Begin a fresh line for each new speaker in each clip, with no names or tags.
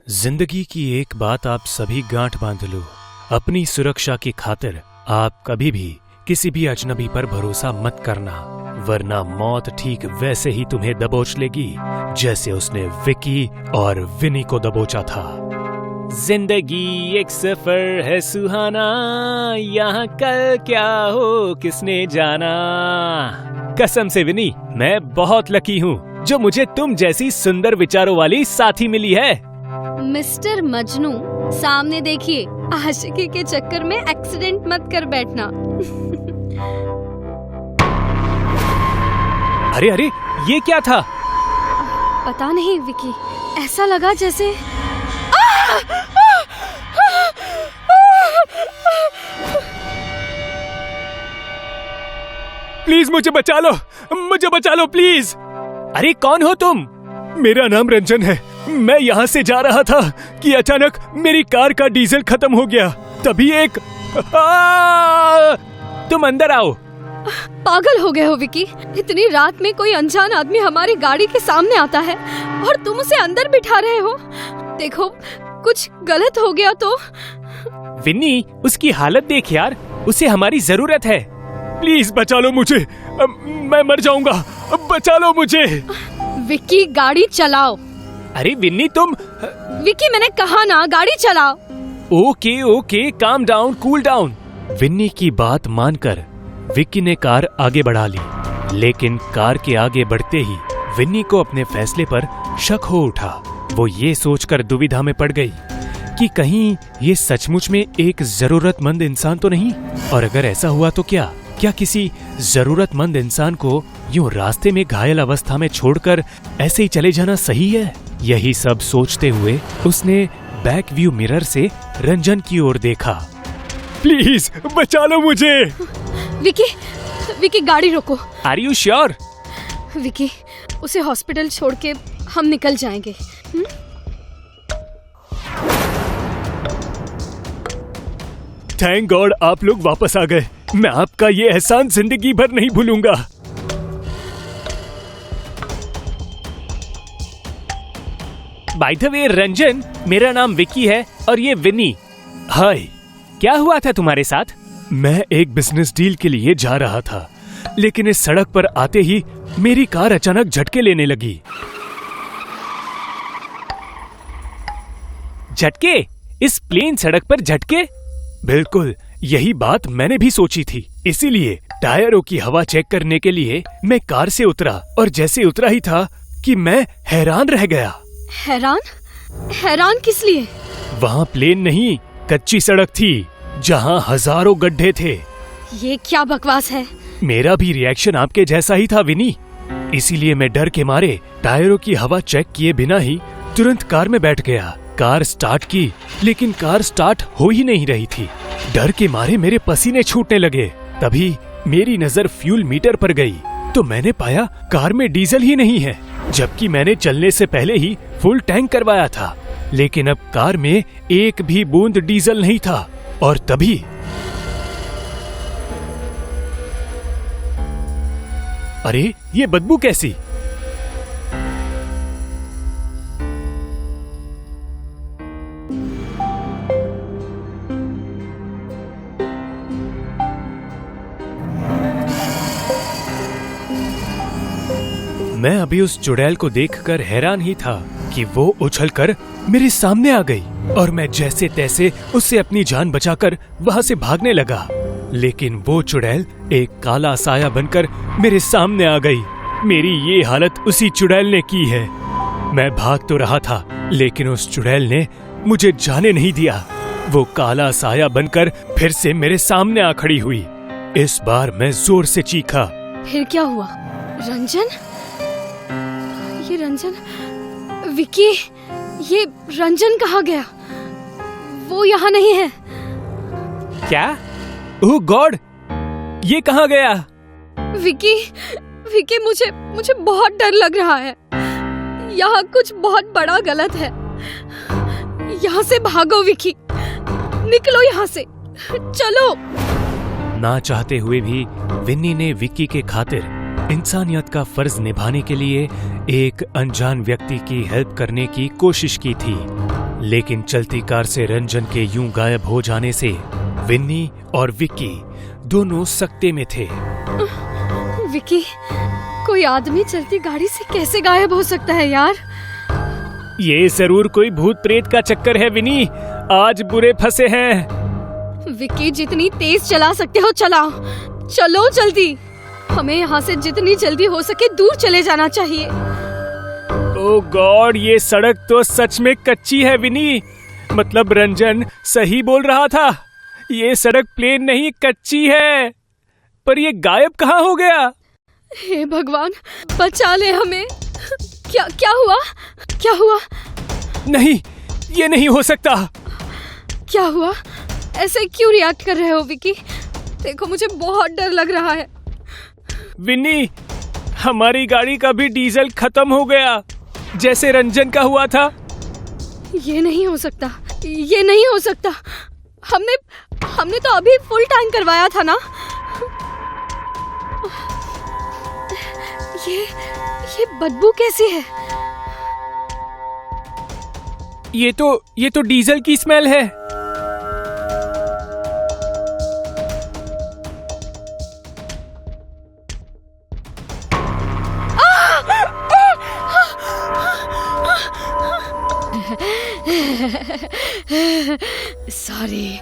जिंदगी की एक बात आप सभी गांठ बांध लो, अपनी सुरक्षा की खातिर आप कभी भी किसी भी अजनबी पर भरोसा मत करना, वरना मौत ठीक वैसे ही तुम्हें दबोच लेगी जैसे उसने विकी और विनी को दबोचा था। जिंदगी एक सफर है सुहाना, यहाँ कल क्या हो किसने जाना। कसम से विनी, मैं बहुत लकी हूँ जो मुझे तुम जैसी सुंदर विचारों वाली साथी मिली है।
मिस्टर मजनू, सामने देखिए, आशिकी के चक्कर में एक्सीडेंट मत कर बैठना।
अरे अरे, ये क्या था?
पता नहीं विकी, ऐसा लगा जैसे
प्लीज मुझे बचा लो, मुझे बचा लो प्लीज। अरे कौन हो तुम? मेरा नाम रंजन है। मैं यहाँ से जा रहा था कि अचानक मेरी कार का डीजल खत्म हो गया। तभी एक तुम अंदर आओ।
पागल हो गए हो विकी? इतनी रात में कोई अनजान आदमी हमारी गाड़ी के सामने आता है और तुम उसे अंदर बिठा रहे हो। देखो, कुछ गलत हो गया तो।
विन्नी, उसकी हालत देख यार, उसे हमारी जरूरत है। प्लीज बचा लो मुझे, मैं मर जाऊंगा, बचा लो मुझे।
विकी, गाड़ी चलाओ।
अरे विन्नी तुम।
विकी, मैंने कहा ना, गाड़ी चलाओ।
ओके ओके, काम डाउन, कूल डाउन। विन्नी की बात मानकर विक्की ने कार आगे बढ़ा ली, लेकिन कार के आगे बढ़ते ही विन्नी को अपने फैसले पर शक हो उठा। वो ये सोचकर दुविधा में पड़ गई कि कहीं ये सचमुच में एक जरूरतमंद इंसान तो नहीं, और अगर ऐसा हुआ तो क्या किसी जरूरतमंद इंसान को यूं रास्ते में घायल अवस्था में छोड़कर ऐसे ही चले जाना सही है? यही सब सोचते हुए उसने बैक व्यू मिरर से रंजन की ओर देखा। प्लीज बचा लो मुझे।
विकी, गाड़ी रोको।
Are you sure?
विकी, उसे हॉस्पिटल छोड़ के हम निकल जाएंगे।
थैंक गॉड आप लोग वापस आ गए। मैं आपका ये एहसान जिंदगी भर नहीं भूलूंगा। बाय द वे रंजन, मेरा नाम विकी है और ये विनी। हाय, क्या हुआ था तुम्हारे साथ? मैं एक बिजनेस डील के लिए जा रहा था, लेकिन इस सड़क पर आते ही मेरी कार अचानक झटके लेने लगी। झटके? इस प्लेन सड़क पर झटके? बिल्कुल, यही बात मैंने भी सोची थी। इसीलिए टायरों की हवा चेक करने के लिए मैं कार से उतरा, और जैसे उतरा ही था कि मैं हैरान रह गया।
हैरान किस लिए?
वहाँ प्लेन नहीं, कच्ची सड़क थी जहाँ हजारों गड्ढे थे।
ये क्या बकवास है?
मेरा भी रिएक्शन आपके जैसा ही था विनी। इसीलिए मैं डर के मारे टायरों की हवा चेक किए बिना ही तुरंत कार में बैठ गया। कार स्टार्ट की, लेकिन कार स्टार्ट हो ही नहीं रही थी। डर के मारे मेरे पसीने छूटने लगे। तभी मेरी नजर फ्यूल मीटर पर गई तो मैंने पाया कार में डीजल ही नहीं है, जबकि मैंने चलने से पहले ही फुल टैंक करवाया था। लेकिन अब कार में एक भी बूंद डीजल नहीं था। और तभी अरे, ये बदबू कैसी? मैं अभी उस चुड़ैल को देखकर हैरान ही था कि वो उछलकर मेरे सामने आ गई, और मैं जैसे तैसे उससे अपनी जान बचाकर वहां से भागने लगा। लेकिन वो चुड़ैल एक काला साया बनकर मेरे सामने आ गई। मेरी ये हालत उसी चुड़ैल ने की है। मैं भाग तो रहा था, लेकिन उस चुड़ैल ने मुझे जाने नहीं दिया। वो काला साया बनकर फिर से मेरे सामने आ खड़ी हुई। इस बार मैं जोर से चीखा।
फिर क्या हुआ? रंजन? ये रंजन? विकी, ये रंजन कहाँ गया? वो यहाँ नहीं है।
क्या? ओह गॉड, ये कहाँ गया?
विकी, मुझे बहुत डर लग रहा है। यहाँ कुछ बहुत बड़ा गलत है। यहाँ से भागो विकी, निकलो यहाँ से, चलो।
ना चाहते हुए भी विन्नी ने विक्की के खातिर इंसानियत का फर्ज निभाने के लिए एक अनजान व्यक्ति की हेल्प करने की कोशिश की थी। लेकिन चलती कार से रंजन के यूं गायब हो जाने से विन्नी और विक्की दोनों सकते में थे।
विक्की, कोई आदमी चलती गाड़ी से कैसे गायब हो सकता है यार?
ये जरूर कोई भूत प्रेत का चक्कर है विनी, आज बुरे फंसे हैं।
विक्की, जितनी तेज चला सकते हो चलाओ, चलो जल्दी। हमें यहाँ से जितनी जल्दी हो सके दूर चले जाना चाहिए।
ओह गॉड, ये सड़क तो सच में कच्ची है विनी। मतलब रंजन सही बोल रहा था, ये सड़क प्लेन नहीं कच्ची है। पर ये गायब कहाँ हो गया?
हे भगवान, बचा ले हमें। क्या हुआ? क्या हुआ?
नहीं, ये नहीं हो सकता।
क्या हुआ? ऐसे क्यों रिएक्ट कर रहे हो विक्की? देखो, मुझे बहुत डर लग रहा है।
विन्नी, हमारी गाड़ी का भी डीजल खत्म हो गया, जैसे रंजन का हुआ था।
ये नहीं हो सकता, ये नहीं हो सकता। हमने तो अभी फुल टैंक करवाया था ना। ये बदबू कैसी है?
ये तो डीजल की स्मेल है।
सॉरी,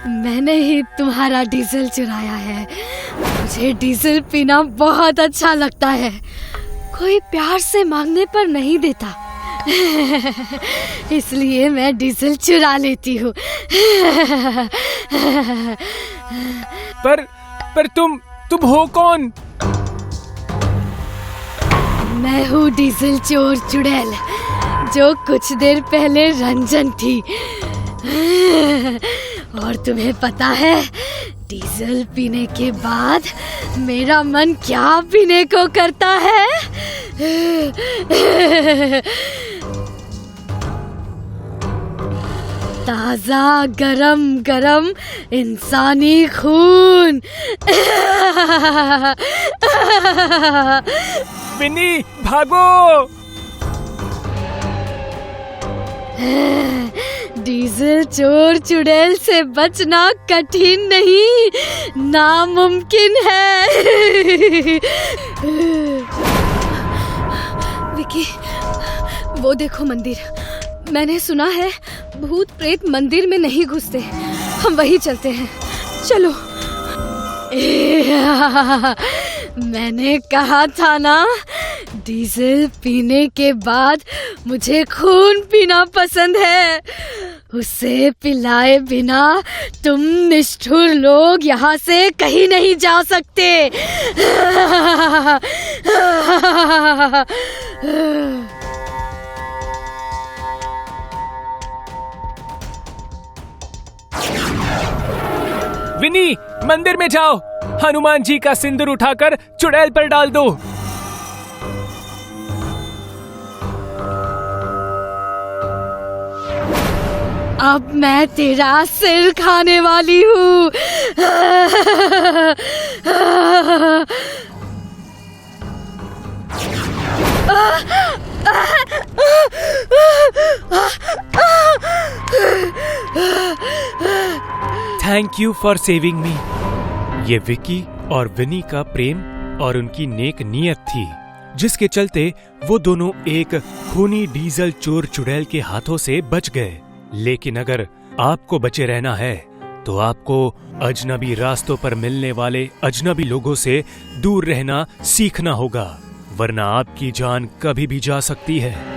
मैंने ही तुम्हारा डीजल चुराया है। मुझे डीजल पीना बहुत अच्छा लगता है। कोई प्यार से मांगने पर नहीं देता, इसलिए मैं डीजल चुरा लेती हूँ।
पर तुम हो कौन?
मैं हूँ डीजल चोर चुड़ैल, जो कुछ देर पहले रंजन थी। और तुम्हें पता है डीजल पीने के बाद मेरा मन क्या पीने को करता है? ताजा गरम गरम इंसानी खून।
विन्नी, भागो!
डीजल चोर चुड़ैल से बचना कठिन नहीं, नामुमकिन है। विकी, वो देखो मंदिर। मैंने सुना है भूत प्रेत मंदिर में नहीं घुसते। हम वहीं चलते हैं, चलो। मैंने कहा था ना, डीजल पीने के बाद मुझे खून पीना पसंद है। उसे पिलाए बिना तुम निष्ठुर लोग यहाँ से कहीं नहीं जा सकते।
विनी, मंदिर में जाओ, हनुमान जी का सिंदूर उठाकर चुड़ैल पर डाल दो।
अब मैं तेरा सिर खाने वाली हूँ।
थैंक यू फॉर सेविंग मी। ये विकी और विनी का प्रेम और उनकी नेक नीयत थी, जिसके चलते वो दोनों एक खूनी डीजल चोर चुड़ैल के हाथों से बच गए। लेकिन अगर आपको बचे रहना है तो आपको अजनबी रास्तों पर मिलने वाले अजनबी लोगों से दूर रहना सीखना होगा, वरना आपकी जान कभी भी जा सकती है।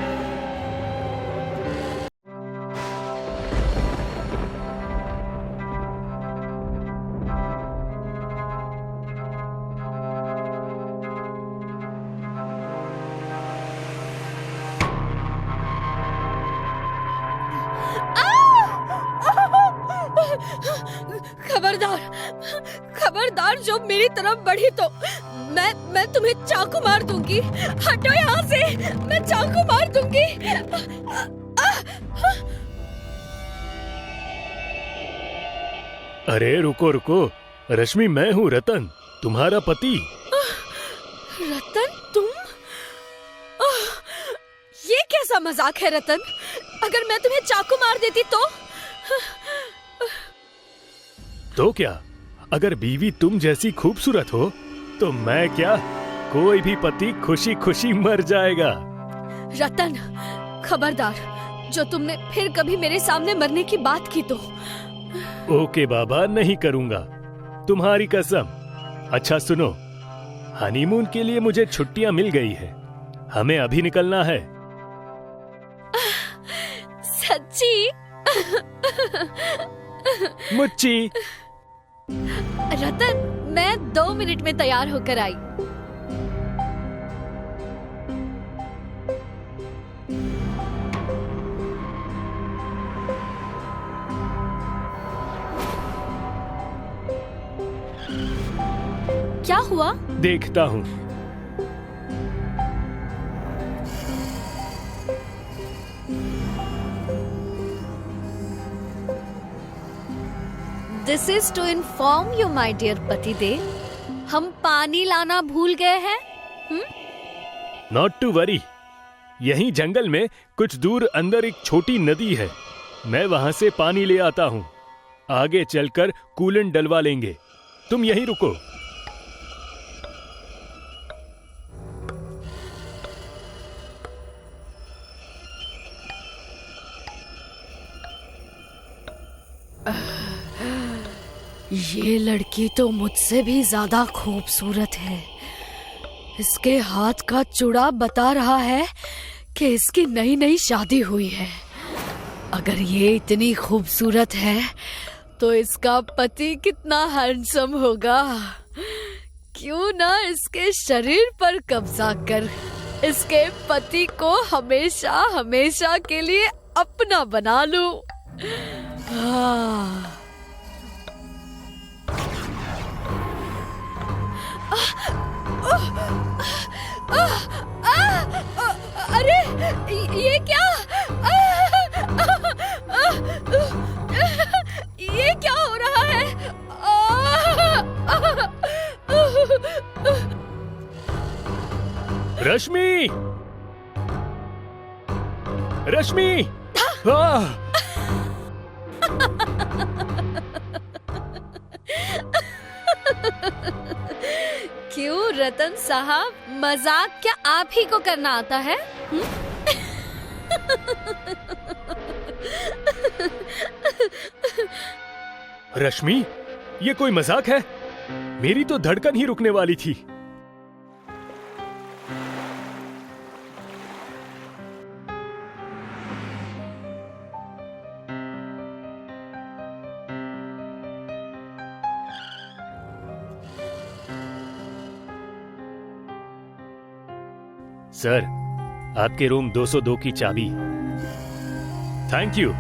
खबरदार, जो मेरी तरफ बढ़ी तो मैं तुम्हें चाकू मार दूंगी। हटो यहाँ से, मैं चाकू मार दूंगी।
अरे रुको रुको, रश्मि, मैं हूँ रतन, तुम्हारा पति।
रतन, तुम? ये कैसा मजाक है रतन? अगर मैं तुम्हें चाकू मार देती
तो क्या? अगर बीवी तुम जैसी खूबसूरत हो तो मैं क्या, कोई भी पति खुशी खुशी मर जाएगा।
रतन, खबरदार, जो तुमने फिर कभी मेरे सामने मरने की बात की तो।
ओके बाबा, नहीं करूंगा, तुम्हारी कसम। अच्छा सुनो, हनीमून के लिए मुझे छुट्टियां मिल गई है, हमें अभी निकलना है।
सच्ची?
मुच्ची।
रतन, मैं 2 मिनट में तैयार होकर आई। क्या हुआ?
देखता हूँ।
This is to inform you my dear पतिदेव, हम पानी लाना भूल गए हैं।
नॉट टू वरी, यहीं जंगल में कुछ दूर अंदर एक छोटी नदी है, मैं वहां से पानी ले आता हूँ। आगे चलकर कूलेंट डलवा लेंगे, तुम यहीं रुको।
ये लड़की तो मुझसे भी ज्यादा खूबसूरत है। इसके हाथ का चूड़ा बता रहा है कि इसकी नई नई शादी हुई है। अगर ये इतनी खूबसूरत है तो इसका पति कितना हैंडसम होगा। क्यों ना इसके शरीर पर कब्जा कर इसके पति को हमेशा हमेशा के लिए अपना बना लूं। अरे ये क्या? ये क्या हो रहा है?
रश्मि! रश्मि!
क्यों रतन साहब, मजाक क्या आप ही को करना आता है?
रश्मि, ये कोई मजाक है? मेरी तो धड़कन ही रुकने वाली थी। सर, आपके रूम 202 की चाबी। Thank you.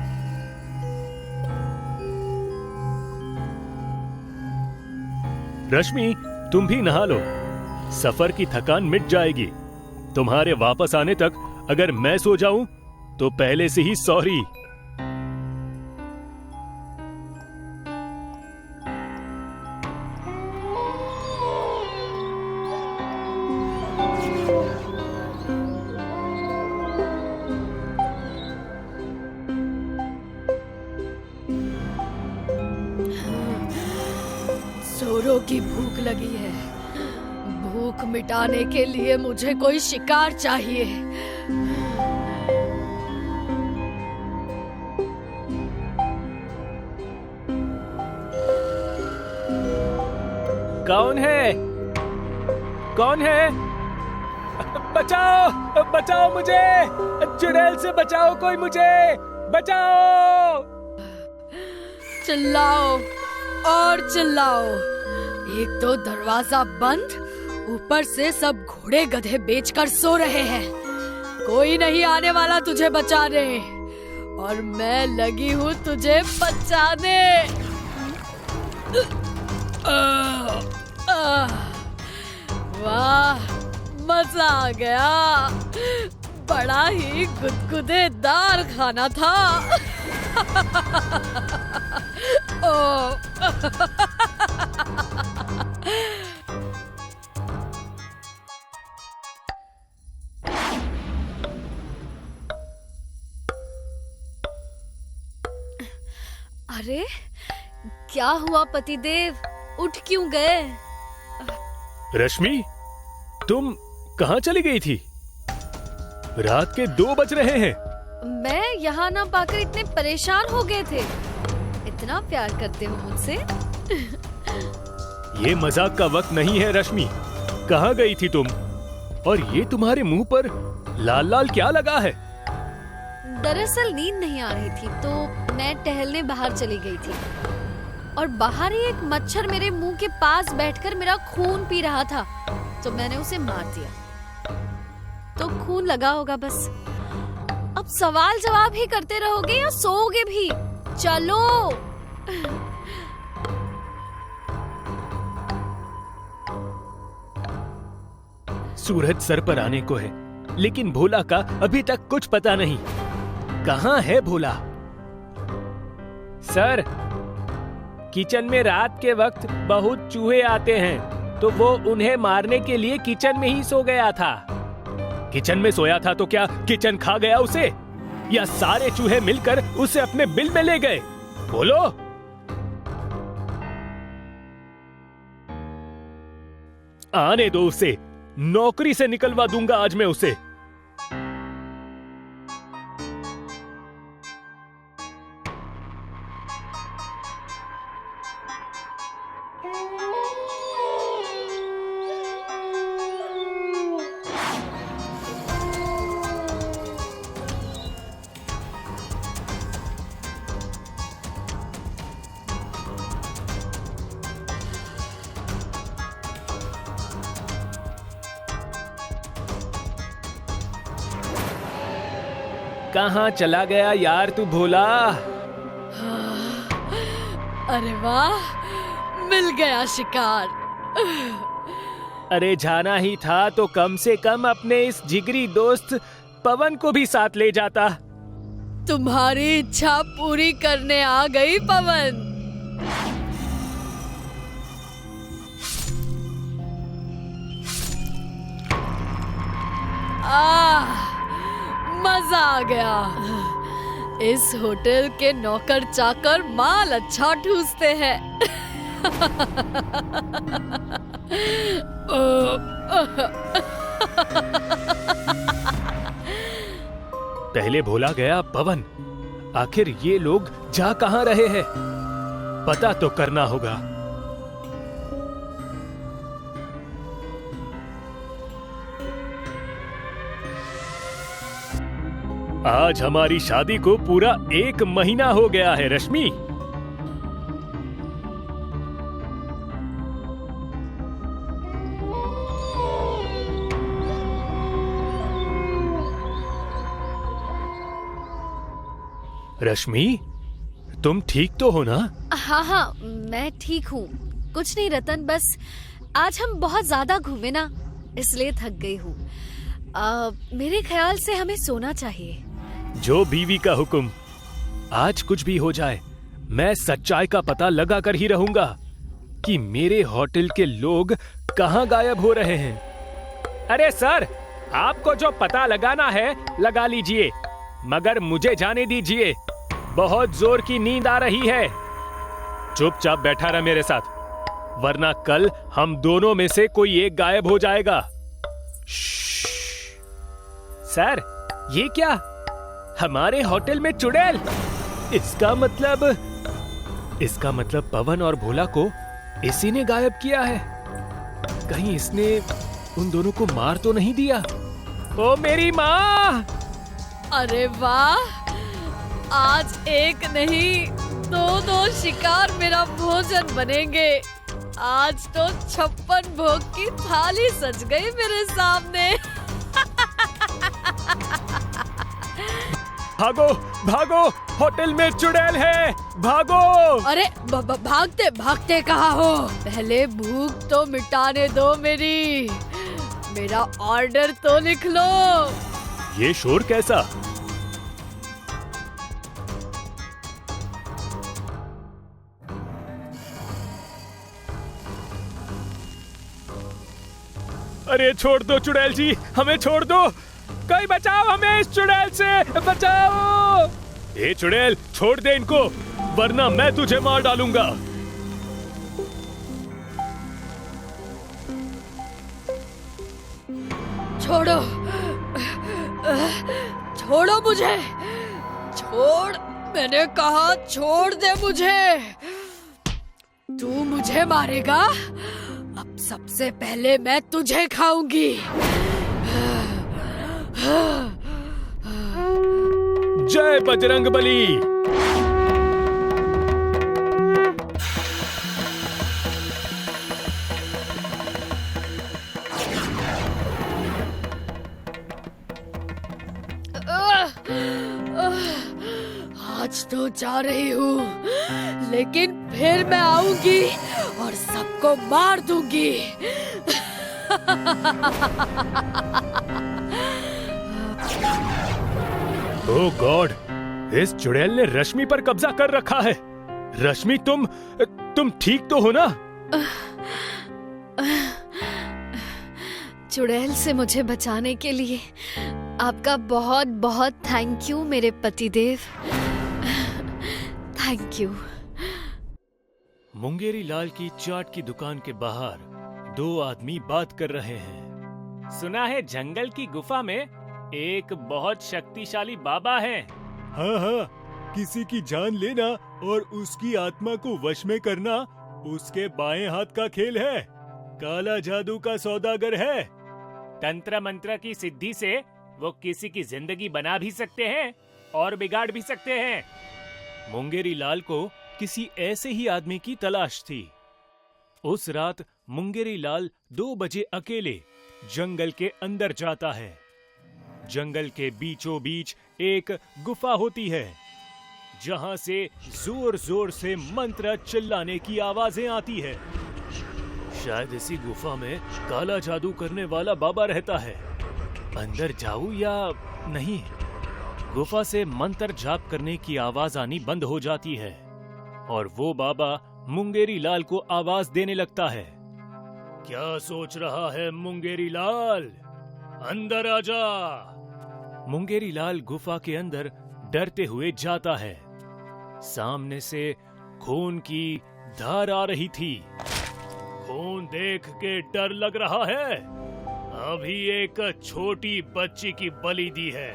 रश्मि, तुम भी नहा लो, सफर की थकान मिट जाएगी। तुम्हारे वापस आने तक अगर मैं सो जाऊं तो पहले से ही सॉरी।
जोरों की भूख लगी है। भूख मिटाने के लिए मुझे कोई शिकार चाहिए।
कौन है? कौन है? बचाओ, बचाओ मुझे! चुड़ैल से बचाओ, कोई मुझे बचाओ!
चिल्लाओ और चिल्लाओ। एक तो दरवाजा बंद, ऊपर से सब घोड़े गधे बेचकर सो रहे हैं। कोई नहीं आने वाला तुझे बचाने, और मैं लगी हूँ तुझे बचाने। वाह, मजा आ गया। बड़ा ही गुदगुदेदार खाना था। अरे क्या हुआ पतिदेव, उठ क्यों गए?
रश्मि, तुम कहाँ चली गई थी? रात के 2 बज रहे हैं।
मैं यहाँ ना पाकर इतने परेशान हो गए थे। इतना प्यार करते हो मुझसे।
ये मजाक का वक्त नहीं है रश्मि। कहाँ गई थी तुम? और ये तुम्हारे मुंह पर लाल लाल क्या लगा है?
दरअसल नींद नहीं आ रही थी तो मैं टहलने बाहर चली गई थी और बाहर ही एक मच्छर मेरे मुंह के पास बैठकर मेरा खून पी रहा था, तो मैंने उसे मार दिया। तो खून लगा होगा बस। अब सवाल जवाब ही करते रहोगे या सोओगे भी? चलो।
सूरज सर पर आने को है, लेकिन भोला का अभी तक कुछ पता नहीं। कहाँ है भोला? सर, किचन में रात के वक्त बहुत चूहे आते हैं, तो वो उन्हें मारने के लिए किचन में ही सो गया था। किचन में सोया था तो क्या किचन खा गया उसे, या सारे चूहे मिलकर उसे अपने बिल में ले गए? बोलो। आने दो उसे, नौकरी से निकलवा दूंगा आज मैं उसे। कहाँ चला गया यार तू भोला?
अरे वाह, मिल गया शिकार।
अरे जाना ही था तो कम से कम अपने इस जिगरी दोस्त पवन को भी साथ ले जाता।
तुम्हारी इच्छा पूरी करने आ गई पवन। मजा आ गया। इस होटल के नौकर चाकर माल अच्छा ठूसते हैं।
पहले भोला गया पवन। आखिर ये लोग जा कहाँ रहे हैं? पता तो करना होगा। आज हमारी शादी को पूरा 1 महीना हो गया है रश्मि। रश्मि, तुम ठीक तो हो ना?
हाँ, मैं ठीक हूँ। कुछ नहीं रतन, बस आज हम बहुत ज्यादा घूमे ना, इसलिए थक गई हूँ। मेरे ख्याल से हमें सोना चाहिए।
जो बीवी का हुक्म। आज कुछ भी हो जाए, मैं सच्चाई का पता लगा कर ही रहूंगा कि मेरे होटल के लोग कहाँ गायब हो रहे हैं। अरे सर, आपको जो पता लगाना है लगा लीजिए, मगर मुझे जाने दीजिए। बहुत जोर की नींद आ रही है। चुपचाप बैठा रह मेरे साथ, वरना कल हम दोनों में से कोई एक गायब हो जाएगा। सर, ये क्या? हमारे होटल में चुड़ैल? इसका मतलब पवन और भोला को इसी ने गायब किया है। कहीं इसने उन दोनों को मार तो नहीं दिया? ओ मेरी माँ!
अरे वाह, आज एक नहीं 2 शिकार मेरा भोजन बनेंगे। आज तो 56 भोग की थाली सज गई मेरे सामने।
भागो भागो, होटल में चुड़ैल है, भागो!
अरे भागते भागते कहाँ हो? पहले भूख तो मिटाने दो मेरी। मेरा ऑर्डर तो लिख लो।
ये शोर कैसा? अरे छोड़ दो चुड़ैल जी, हमें छोड़ दो। कोई बचाओ हमें इस चुड़ैल से, बचाओ! ए चुड़ैल, छोड़ दे इनको, वरना मैं तुझे मार डालूंगा।
छोड़ो, छोड़ो मुझे, छोड़, मैंने कहा छोड़ दे मुझे। तू मुझे मारेगा? अब सबसे पहले मैं तुझे खाऊंगी।
जय बजरंगबली।
आज तो जा रही हूँ, लेकिन फिर मैं आऊंगी और सबको मार दूंगी।
ओह गॉड, इस चुड़ैल ने रश्मि पर कब्जा कर रखा है। रश्मि, तुम ठीक तो हो ना?
चुड़ैल से मुझे बचाने के लिए आपका बहुत बहुत थैंक यू मेरे पतिदेव। Thank you.
मुंगेरी लाल की चाट की दुकान के बाहर दो आदमी बात कर रहे हैं। सुना है जंगल की गुफा में एक बहुत शक्तिशाली बाबा है। हाँ हाँ, किसी की जान लेना और उसकी आत्मा को वश में करना उसके बाएं हाथ का खेल है। काला जादू का सौदागर है। तंत्र मंत्र की सिद्धि से वो किसी की जिंदगी बना भी सकते हैं और बिगाड़ भी सकते हैं। मुंगेरी लाल को किसी ऐसे ही आदमी की तलाश थी। उस रात मुंगेरी लाल 2 बजे अकेले जंगल के अंदर जाता है। जंगल के बीचों बीच एक गुफा होती है, जहां से जोर जोर से मंत्र चिल्लाने की आवाजें आती है। शायद इसी गुफा में काला जादू करने वाला बाबा रहता है। अंदर जाऊं या नहीं? गुफा से मंत्र जाप करने की आवाज आनी बंद हो जाती है और वो बाबा मुंगेरी लाल को आवाज देने लगता है। क्या सोच रहा है मुंगेरी लाल? अंदर आजा। मुंगेरी लाल गुफा के अंदर डरते हुए जाता है। सामने से खून की धार आ रही थी। खून देख के डर लग रहा है। अभी एक छोटी बच्ची की बलि दी है।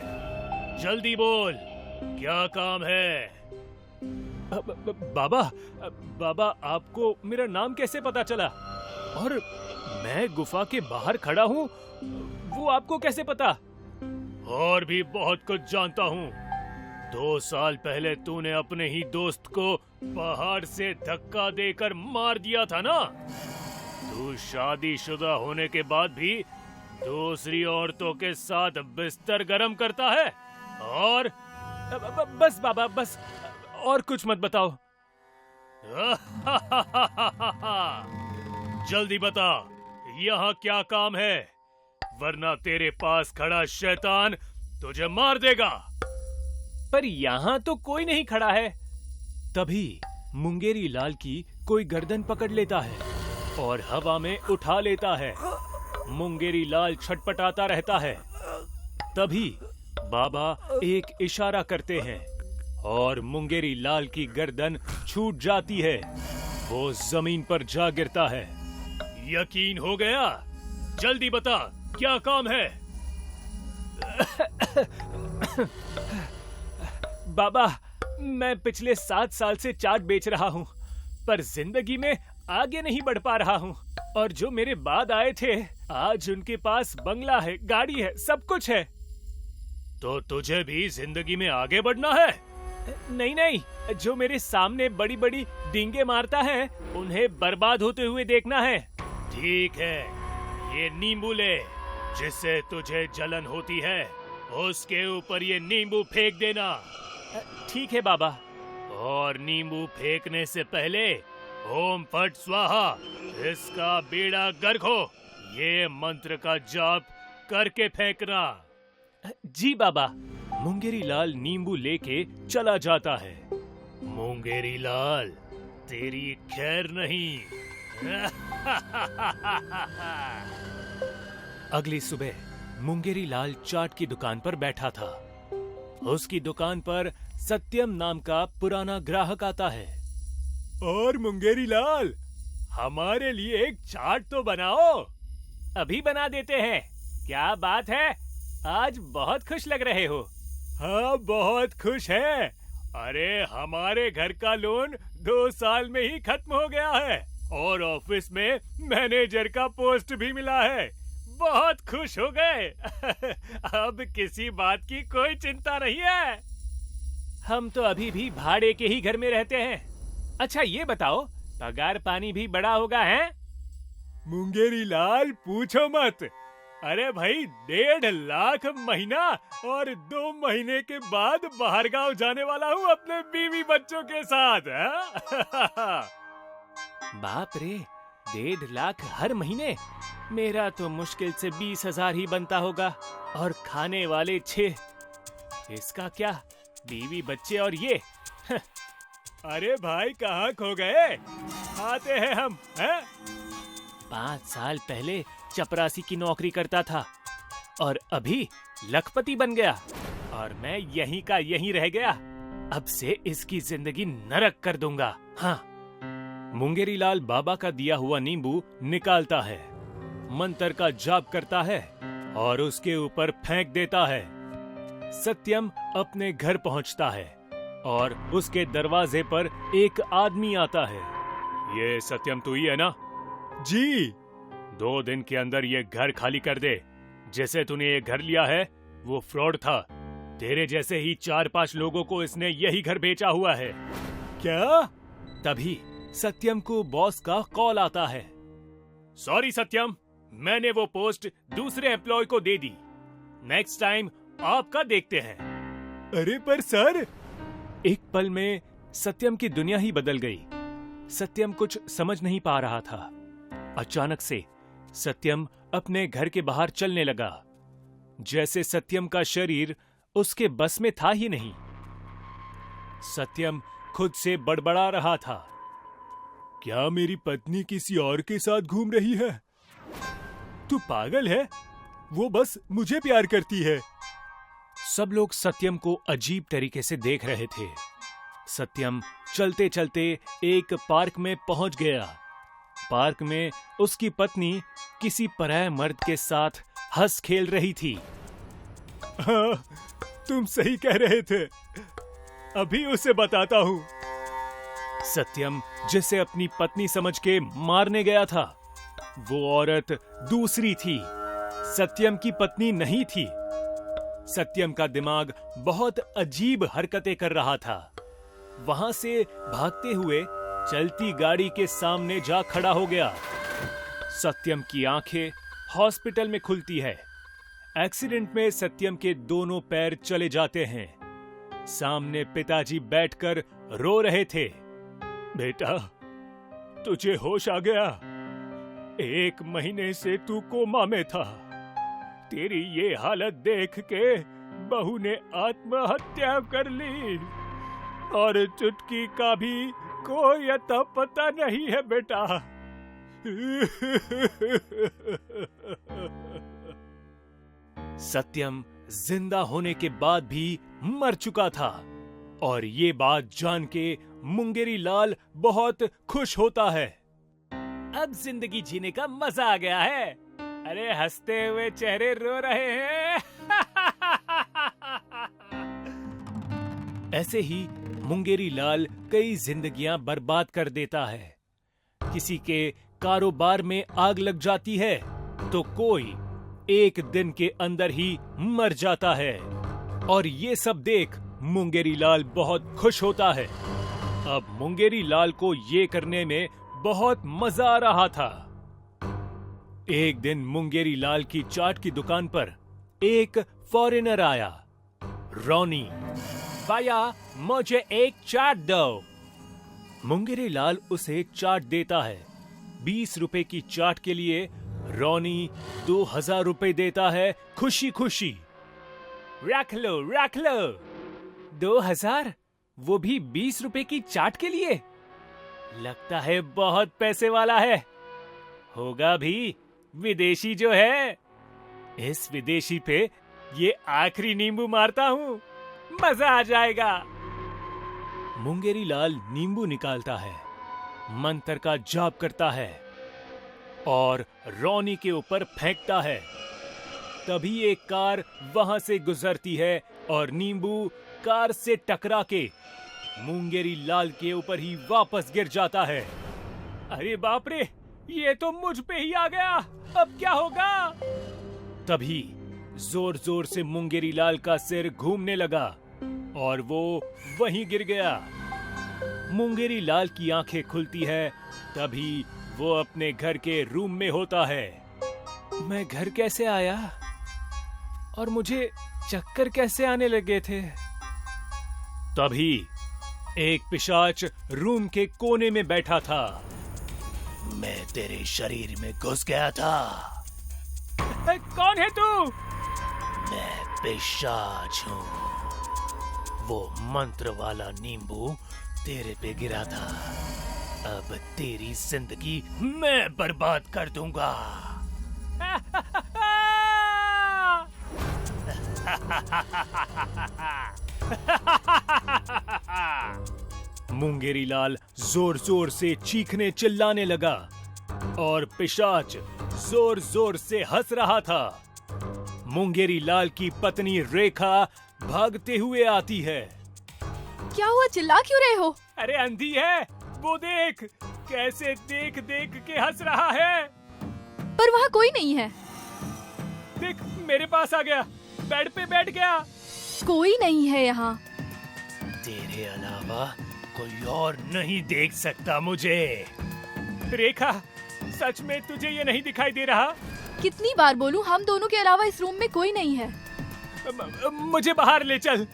जल्दी बोल, क्या काम है? बाबा, आपको मेरा नाम कैसे पता चला? और मैं गुफा के बाहर खड़ा हूँ, वो आपको कैसे पता? और भी बहुत कुछ जानता हूँ। 2 साल पहले तूने अपने ही दोस्त को पहाड़ से धक्का देकर मार दिया था ना? तू शादीशुदा होने के बाद भी दूसरी औरतों के साथ बिस्तर गरम करता है। और बस बाबा, बस और कुछ मत बताओ। जल्दी बता, यहाँ क्या काम है, वरना तेरे पास खड़ा शैतान तुझे मार देगा। पर यहाँ तो कोई नहीं खड़ा है। तभी मुंगेरी लाल की कोई गर्दन पकड़ लेता है और हवा में उठा लेता है। मुंगेरी लाल छटपटाता रहता है। तभी बाबा एक इशारा करते हैं और मुंगेरी लाल की गर्दन छूट जाती है। वो जमीन पर जा गिरता है। यकीन हो गया? जल्दी बता, क्या काम है? बाबा, मैं पिछले 7 साल से चाट बेच रहा हूँ, पर जिंदगी में आगे नहीं बढ़ पा रहा हूँ। और जो मेरे बाद आए थे, आज उनके पास बंगला है, गाड़ी है, सब कुछ है। तो तुझे भी जिंदगी में आगे बढ़ना है? नहीं, जो मेरे सामने बड़ी बड़ी डींगे मारता है, उन्हें बर्बाद होते हुए देखना है। ठीक है, ये नींबू ले। जिससे तुझे जलन होती है, उसके ऊपर ये नींबू फेंक देना। ठीक है बाबा। और नींबू फेंकने से पहले ओम फट स्वाहा, इसका बेड़ा गर्क हो, ये मंत्र का जाप करके फेंकना। जी बाबा। मुंगेरी लाल नींबू लेके चला जाता है। मुंगेरी लाल, तेरी खैर नहीं। अगली सुबह मुंगेरी लाल चाट की दुकान पर बैठा था। उसकी दुकान पर सत्यम नाम का पुराना ग्राहक आता है। और मुंगेरी लाल, हमारे लिए एक चाट तो बनाओ। अभी बना देते हैं। क्या बात है, आज बहुत खुश लग रहे हो। हाँ, बहुत खुश है। अरे हमारे घर का लोन 2 साल में ही खत्म हो गया है और ऑफिस में मैनेजर का पोस्ट भी मिला है। बहुत खुश हो गए। अब किसी बात की कोई चिंता नहीं है। हम तो अभी भी भाड़े के ही घर में रहते हैं। अच्छा ये बताओ, पगार पानी भी बड़ा होगा है? मुंगेरी लाल पूछो मत। अरे भाई, 1.5 लाख महीना और 2 महीने के बाद बाहर गांव जाने वाला हूँ अपने बीवी बच्चों के साथ। बाप रे, 1.5 लाख हर महीने? मेरा तो मुश्किल से 20,000 ही बनता होगा और खाने वाले 6। इसका क्या, बीवी बच्चे और ये। अरे भाई, कहाँ खो गए? आते हैं हम। 5 साल पहले चपरासी की नौकरी करता था और अभी लखपति बन गया और मैं यहीं का यहीं रह गया। अब से इसकी जिंदगी नरक कर दूंगा। हाँ। मुंगेरी लाल बाबा का दिया हुआ नींबू निकालता है, मंत्र का जाप करता है और उसके ऊपर फेंक देता है। सत्यम अपने घर पहुंचता है और उसके दरवाजे पर एक आदमी आता है। ये सत्यम तू ही है ना? जी। 2 दिन के अंदर ये घर खाली कर दे। जिसे तूने ये घर लिया है वो फ्रॉड था। तेरे जैसे ही 4-5 लोगों को इसने यही घर बेचा हुआ है। क्या? तभी सत्यम को बॉस का कॉल आता है। सॉरी सत्यम, मैंने वो पोस्ट दूसरे एम्प्लॉय को दे दी। नेक्स्ट टाइम आपका देखते हैं। अरे पर सर। एक पल में सत्यम की दुनिया ही बदल गई। सत्यम कुछ समझ नहीं पा रहा था। अचानक से सत्यम अपने घर के बाहर चलने लगा, जैसे सत्यम का शरीर उसके बस में था ही नहीं। सत्यम खुद से बड़बड़ा रहा था। क्या मेरी पत्नी किसी और के साथ घूम रही है? तू पागल है? वो बस मुझे प्यार करती है। सब लोग सत्यम को अजीब तरीके से देख रहे थे। सत्यम चलते चलते एक पार्क में पहुंच गया। पार्क में उसकी पत्नी किसी पराये मर्द के साथ हंस खेल रही थी। हाँ, तुम सही कह रहे थे। अभी उसे बताता हूँ। सत्यम जिसे अपनी पत्नी समझ के मारने गया था, वो औरत दूसरी थी, सत्यम की पत्नी नहीं थी। सत्यम का दिमाग बहुत अजीब हरकतें कर रहा था। वहां से भागते हुए चलती गाड़ी के सामने जा खड़ा हो गया। सत्यम की आंखें हॉस्पिटल में खुलती है। एक्सीडेंट में सत्यम के दोनों पैर चले जाते हैं। सामने पिताजी बैठकर रो रहे थे। बेटा, तुझे होश आ गया? 1 महीने से तू कोमा में था। तेरी ये हालत देख के बहू ने आत्महत्या कर ली और चुटकी का भी कोई अता पता नहीं है बेटा। सत्यम जिंदा होने के बाद भी मर चुका था और ये बात जान के मुंगेरी लाल बहुत खुश होता है। अब जिंदगी जीने का मजा आ गया है। अरे हंसते हुए चेहरे रो रहे हैं। ऐसे ही मुंगेरी लाल कई जिंदगियां बर्बाद कर देता है। किसी के कारोबार में आग लग जाती है तो कोई 1 दिन के अंदर ही मर जाता है और ये सब देख मुंगेरी लाल बहुत खुश होता है। अब मुंगेरी लाल को ये करने में बहुत मजा आ रहा था। एक दिन मुंगेरी लाल की चाट की दुकान पर एक फॉरेनर आया। रोनी, भैया मुझे एक चाट दो। मुंगेरी लाल उसे एक चाट देता है। 20 रुपए की चाट के लिए रोनी 2000 रुपए देता है खुशी खुशी। रख लो 2000, वो भी 20 रुपए की चाट के लिए? लगता है बहुत पैसे वाला है। होगा भी, विदेशी जो है। इस विदेशी पे ये आखिरी नींबू मारता हूँ। मजा आ जाएगा। मुंगेरी लाल नींबू निकालता है, मंत्र का जाप करता है और रोनी के ऊपर फेंकता है। तभी एक कार वहां से गुजरती है और नींबू कार से टकरा के मुंगेरी लाल के ऊपर ही वापस गिर जाता है। अरे बाप रे, ये तो मुझ पे ही आ गया, अब क्या होगा? तभी जोर जोर से मुंगेरी लाल का सिर घूमने लगा और वो वहीं गिर गया। मुंगेरी लाल की आंखें खुलती है, तभी वो अपने घर के रूम में होता है। मैं घर कैसे आया और मुझे चक्कर कैसे आने लगे थे? तभी एक पिशाच रूम के कोने में बैठा था। मैं तेरे शरीर में घुस गया था। कौन है तू? मैं पिशाच हूँ। वो मंत्र वाला नींबू तेरे पे गिरा था, अब तेरी जिंदगी मैं बर्बाद कर दूंगा। मुंगेरी लाल जोर जोर से चीखने चिल्लाने लगा और पिशाच जोर जोर से हंस रहा था। मुंगेरी लाल की पत्नी रेखा भागते हुए आती है।
क्या हुआ, चिल्ला क्यों रहे हो?
अरे अंधी है, वो देख कैसे देख देख के हंस रहा है।
पर वहाँ कोई नहीं है।
देख मेरे पास आ गया, बेड पे बैठ गया।
कोई नहीं है यहाँ।
तेरे अलावा कोई और नहीं देख सकता मुझे। रेखा, सच में तुझे ये नहीं दिखाई दे रहा?
कितनी बार बोलूं, हम दोनों के अलावा इस रूम में कोई नहीं है।
मुझे बाहर ले चल।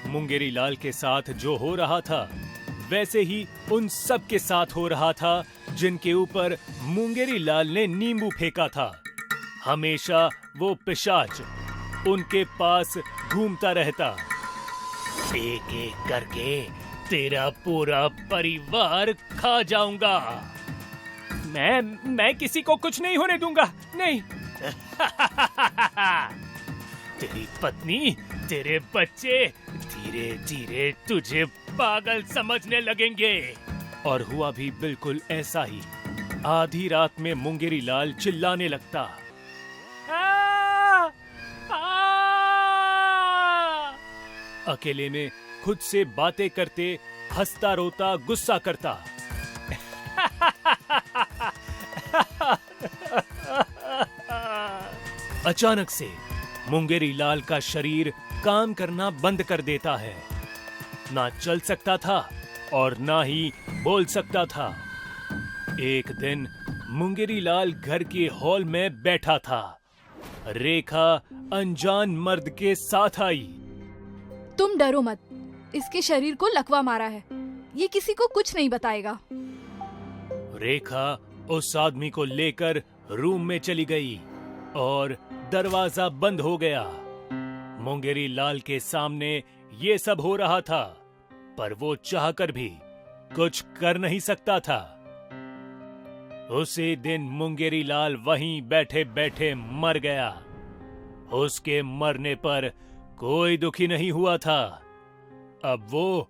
मुंगेरी लाल के साथ जो हो रहा था वैसे ही उन सब के साथ हो रहा था जिनके ऊपर मुंगेरी लाल ने नींबू फेंका था। हमेशा वो पिशाच उनके पास घूमता रहता। एक एक करके तेरा पूरा परिवार खा जाऊंगा। मैं किसी को कुछ नहीं होने दूंगा, नहीं। तेरी पत्नी, तेरे बच्चे धीरे धीरे तुझे पागल समझने लगेंगे। और हुआ भी बिल्कुल ऐसा ही। आधी रात में मुंगेरी लाल चिल्लाने लगता। अकेले में खुद से बातें करते, हंसता रोता गुस्सा करता। अचानक से मुंगेरी लाल का शरीर काम करना बंद कर देता है। ना चल सकता था और ना ही बोल सकता था। एक दिन मुंगेरी लाल घर के हॉल में बैठा था। रेखा अनजान मर्द के साथ आई।
तुम डरो मत, इसके शरीर को लकवा मारा है, ये किसी को कुछ नहीं बताएगा।
रेखा उस आदमी को लेकर रूम में चली गई और दरवाजा बंद हो गया। मुंगेरी लाल के सामने ये सब हो रहा था, पर वो चाहकर भी कुछ कर नहीं सकता था। उसी दिन मुंगेरी लाल वहीं बैठे बैठे मर गया। उसके मरने पर कोई दुखी नहीं हुआ था। अब वो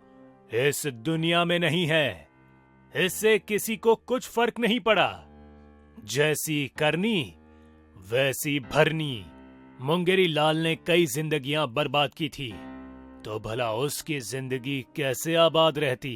इस दुनिया में नहीं है। इससे किसी को कुछ फर्क नहीं पड़ा। जैसी करनी वैसी भरनी। मुंगेरी लाल ने कई जिंदगियां बर्बाद की थी, तो भला उसकी जिंदगी कैसे आबाद रहती।